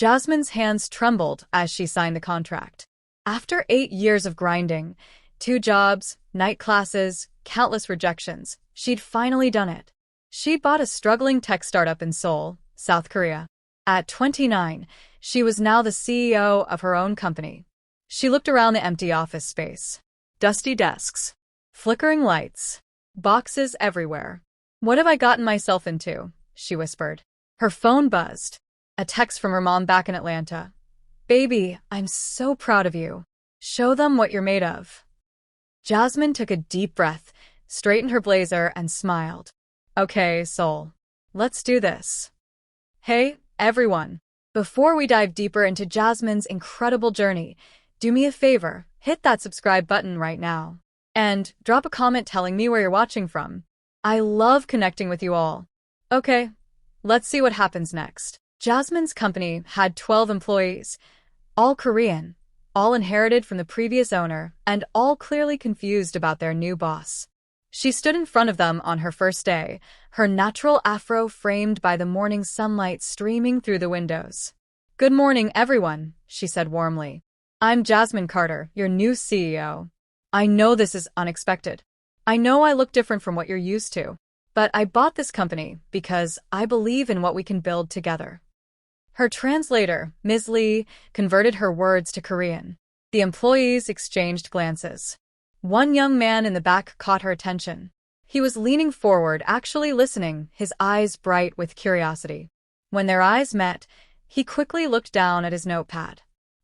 Jasmine's hands trembled as she signed the contract. After 8 years of grinding, 2 jobs, night classes, countless rejections, she'd finally done it. She'd bought a struggling tech startup in Seoul, South Korea. At 29, she was now the CEO of her own company. She looked around the empty office space. Dusty desks, flickering lights, boxes everywhere. "What have I gotten myself into?" she whispered. Her phone buzzed. A text from her mom back in Atlanta. "Baby, I'm so proud of you. Show them what you're made of." Jasmine took a deep breath, straightened her blazer, and smiled. "Okay, Seoul. Let's do this." Hey, everyone. Before we dive deeper into Jasmine's incredible journey, do me a favor, hit that subscribe button right now. And drop a comment telling me where you're watching from. I love connecting with you all. Okay, let's see what happens next. Jasmine's company had 12 employees, all Korean, all inherited from the previous owner, and all clearly confused about their new boss. She stood in front of them on her first day, her natural afro framed by the morning sunlight streaming through the windows. "Good morning, everyone," she said warmly. "I'm Jasmine Carter, your new CEO. I know this is unexpected. I know I look different from what you're used to, but I bought this company because I believe in what we can build together." Her translator, Ms. Lee, converted her words to Korean. The employees exchanged glances. One young man in the back caught her attention. He was leaning forward, actually listening, his eyes bright with curiosity. When their eyes met, he quickly looked down at his notepad.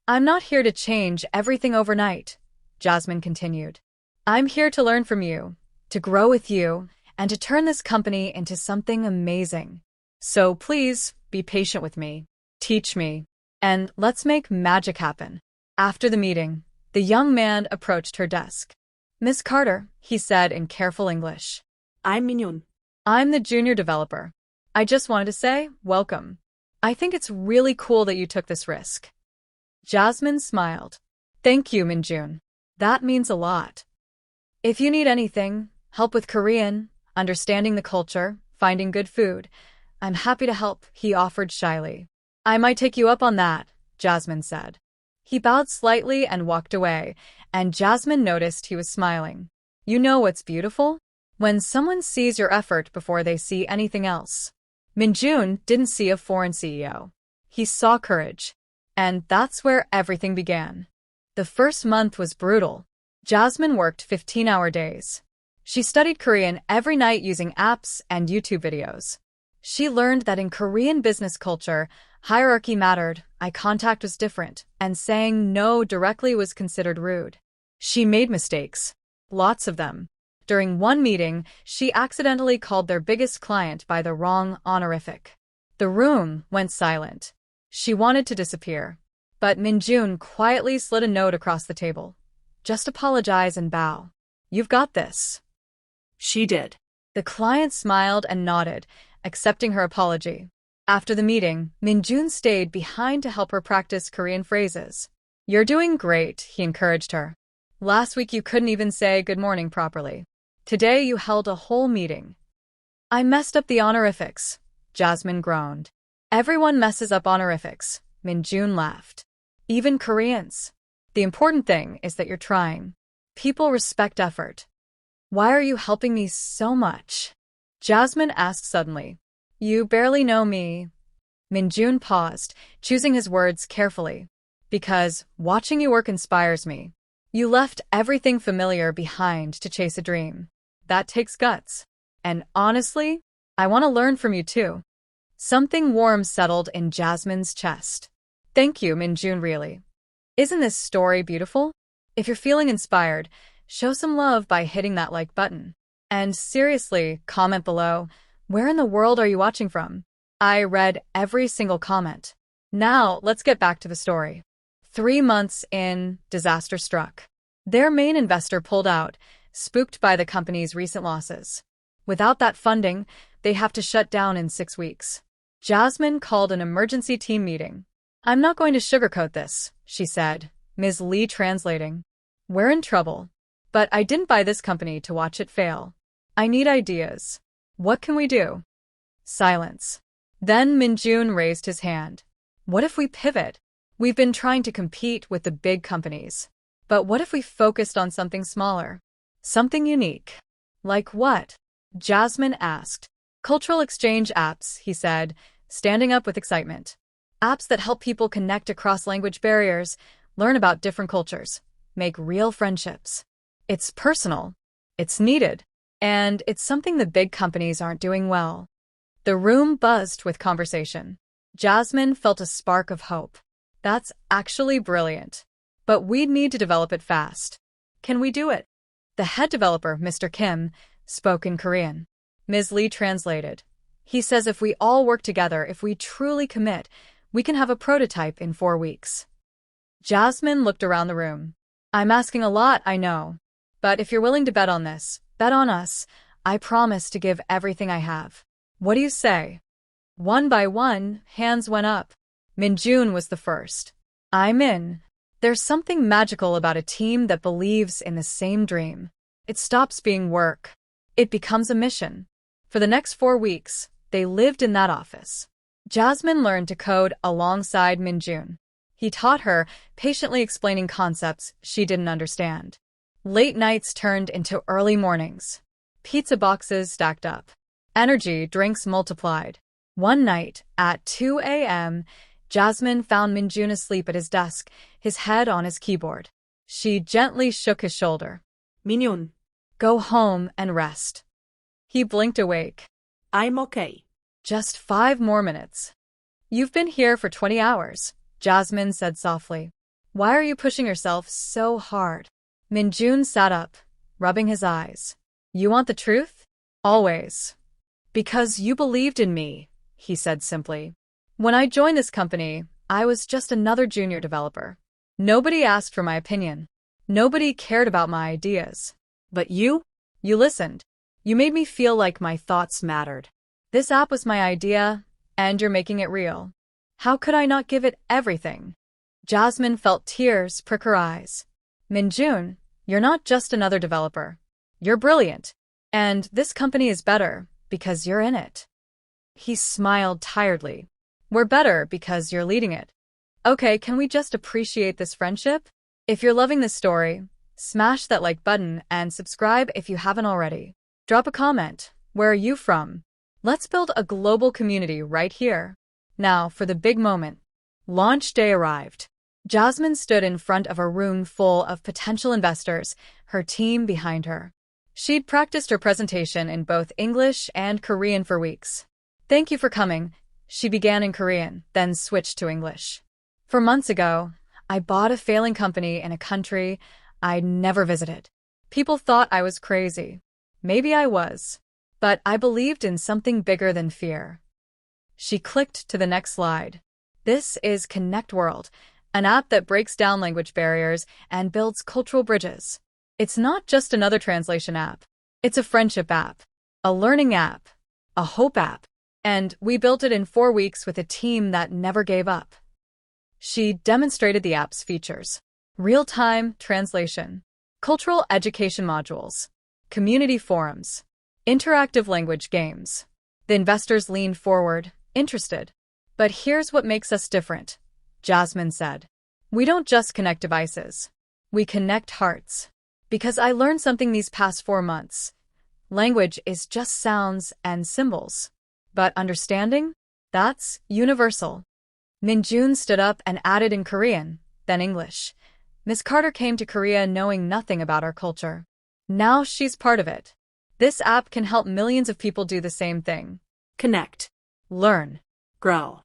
"I'm not here to change everything overnight," Jasmine continued. "I'm here to learn from you, to grow with you, and to turn this company into something amazing. So please, be patient with me. Teach me. And let's make magic happen." After the meeting, the young man approached her desk. "Miss Carter," he said in careful English. I'm Min-jun. "I'm the junior developer. I just wanted to say, welcome. I think it's really cool that you took this risk." Jasmine smiled. "Thank you, Min-jun. That means a lot. If you need anything, help with Korean, understanding the culture, finding good food, I'm happy to help," he offered shyly. "I might take you up on that," Jasmine said. He bowed slightly and walked away, and Jasmine noticed he was smiling. You know what's beautiful? When someone sees your effort before they see anything else. Min-jun didn't see a foreign CEO. He saw courage. And that's where everything began. The first month was brutal. Jasmine worked 15-hour days. She studied Korean every night using apps and YouTube videos. She learned that in Korean business culture, hierarchy mattered, eye contact was different, and saying no directly was considered rude. She made mistakes. Lots of them. During one meeting, she accidentally called their biggest client by the wrong honorific. The room went silent. She wanted to disappear. But Min-jun quietly slid a note across the table. "Just apologize and bow. You've got this." She did. The client smiled and nodded, accepting her apology. After the meeting, Min-jun stayed behind to help her practice Korean phrases. "You're doing great," he encouraged her. "Last week you couldn't even say good morning properly. Today you held a whole meeting." "I messed up the honorifics," Jasmine groaned. "Everyone messes up honorifics," Min-jun laughed. "Even Koreans. The important thing is that you're trying. People respect effort." "Why are you helping me so much?" Jasmine asked suddenly. "You barely know me." Min-jun paused, choosing his words carefully. "Because watching you work inspires me. You left everything familiar behind to chase a dream. That takes guts. And honestly, I want to learn from you too." Something warm settled in Jasmine's chest. "Thank you, Min-jun, really. Isn't this story beautiful? If you're feeling inspired, show some love by hitting that like button. And seriously, comment below, where in the world are you watching from? I read every single comment. Now, let's get back to the story. 3 months in, disaster struck. Their main investor pulled out, spooked by the company's recent losses. Without that funding, they have to shut down in 6 weeks. Jasmine called an emergency team meeting. "I'm not going to sugarcoat this," she said, Ms. Lee translating. "We're in trouble. But I didn't buy this company to watch it fail. I need ideas. What can we do?" Silence. Then Min-jun raised his hand. What if we pivot? We've been trying to compete with the big companies. But what if we focused on something smaller? Something unique. Like what? Jasmine asked. Cultural exchange apps, he said, standing up with excitement. Apps that help people connect across language barriers, learn about different cultures, make real friendships. It's personal. It's needed. And it's something the big companies aren't doing well. The room buzzed with conversation. Jasmine felt a spark of hope. That's actually brilliant. But we'd need to develop it fast. Can we do it? The head developer, Mr. Kim, spoke in Korean. Ms. Lee translated. He says if we all work together, if we truly commit, we can have a prototype in 4 weeks. Jasmine looked around the room. I'm asking a lot, I know. But if you're willing to bet on this, bet on us, I promise to give everything I have. What do you say? One by one, hands went up. Min-jun was the first. I'm in. There's something magical about a team that believes in the same dream. It stops being work. It becomes a mission. For the next 4 weeks, they lived in that office. Jasmine learned to code alongside Min-jun. He taught her, patiently explaining concepts she didn't understand. Late nights turned into early mornings. Pizza boxes stacked up. Energy drinks multiplied. One night, at 2 a.m., Jasmine found Min-jun asleep at his desk, his head on his keyboard. She gently shook his shoulder. Min-jun. Go home and rest. He blinked awake. I'm okay. Just 5 more minutes. You've been here for 20 hours, Jasmine said softly. Why are you pushing yourself so hard? Min-jun sat up, rubbing his eyes. You want the truth? Always. Because you believed in me, he said simply. When I joined this company, I was just another junior developer. Nobody asked for my opinion. Nobody cared about my ideas. But you listened. You made me feel like my thoughts mattered. This app was my idea, and you're making it real. How could I not give it everything? Jasmine felt tears prick her eyes. Min-jun, you're not just another developer. You're brilliant. And this company is better because you're in it. He smiled tiredly. We're better because you're leading it. Okay, can we just appreciate this friendship? If you're loving this story, smash that like button and subscribe if you haven't already. Drop a comment. Where are you from? Let's build a global community right here. Now for the big moment. Launch day arrived. Jasmine stood in front of a room full of potential investors, her team behind her. She'd practiced her presentation in both English and Korean for weeks. Thank you for coming. She began in Korean, then switched to English. 4 months ago, I bought a failing company in a country I'd never visited. People thought I was crazy. Maybe I was. But I believed in something bigger than fear. She clicked to the next slide. This is Connect World, an app that breaks down language barriers and builds cultural bridges. It's not just another translation app. It's a friendship app, a learning app, a hope app. And we built it in 4 weeks with a team that never gave up. She demonstrated the app's features. Real-time translation, cultural education modules, community forums, interactive language games. The investors leaned forward, interested. But here's what makes us different, Jasmine said. We don't just connect devices. We connect hearts. Because I learned something these past 4 months. Language is just sounds and symbols. But understanding? That's universal. Min-jun stood up and added in Korean, then English. Miss Carter came to Korea knowing nothing about our culture. Now she's part of it. This app can help millions of people do the same thing. Connect. Learn. Grow.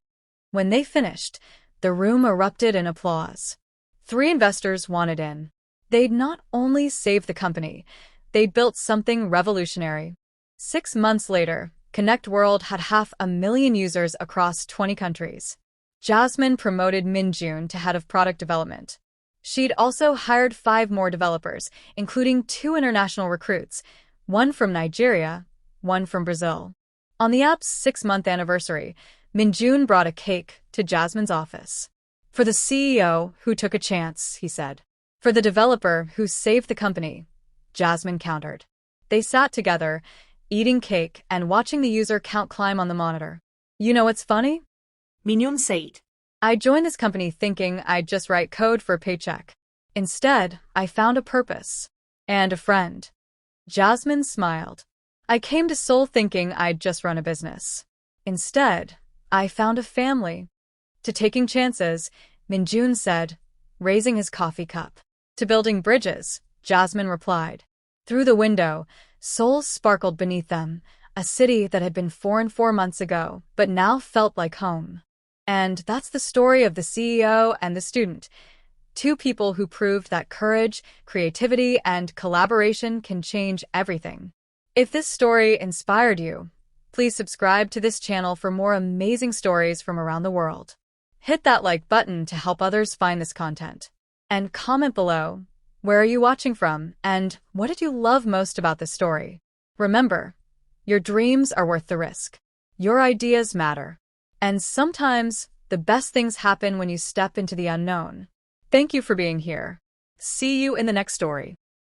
When they finished, the room erupted in applause. 3 investors wanted in. They'd not only saved the company, they'd built something revolutionary. 6 months later, Connect World had 500,000 users across 20 countries. Jasmine promoted Min-jun to head of product development. She'd also hired 5 more developers, including 2 international recruits, one from Nigeria, one from Brazil. On the app's 6-month anniversary, Min-jun brought a cake to Jasmine's office. For the CEO who took a chance, he said. For the developer who saved the company, Jasmine countered. They sat together, eating cake and watching the user count climb on the monitor. You know what's funny? Min-jun said. I joined this company thinking I'd just write code for a paycheck. Instead, I found a purpose. And a friend. Jasmine smiled. I came to Seoul thinking I'd just run a business. Instead, I found a family. To taking chances, Min-jun said, raising his coffee cup. To building bridges, Jasmine replied. Through the window, Seoul sparkled beneath them, a city that had been foreign 4 months ago, but now felt like home. And that's the story of the CEO and the student. Two people who proved that courage, creativity, and collaboration can change everything. If this story inspired you, please subscribe to this channel for more amazing stories from around the world. Hit that like button to help others find this content. And comment below, where are you watching from, and what did you love most about this story? Remember, your dreams are worth the risk. Your ideas matter. And sometimes, the best things happen when you step into the unknown. Thank you for being here. See you in the next story.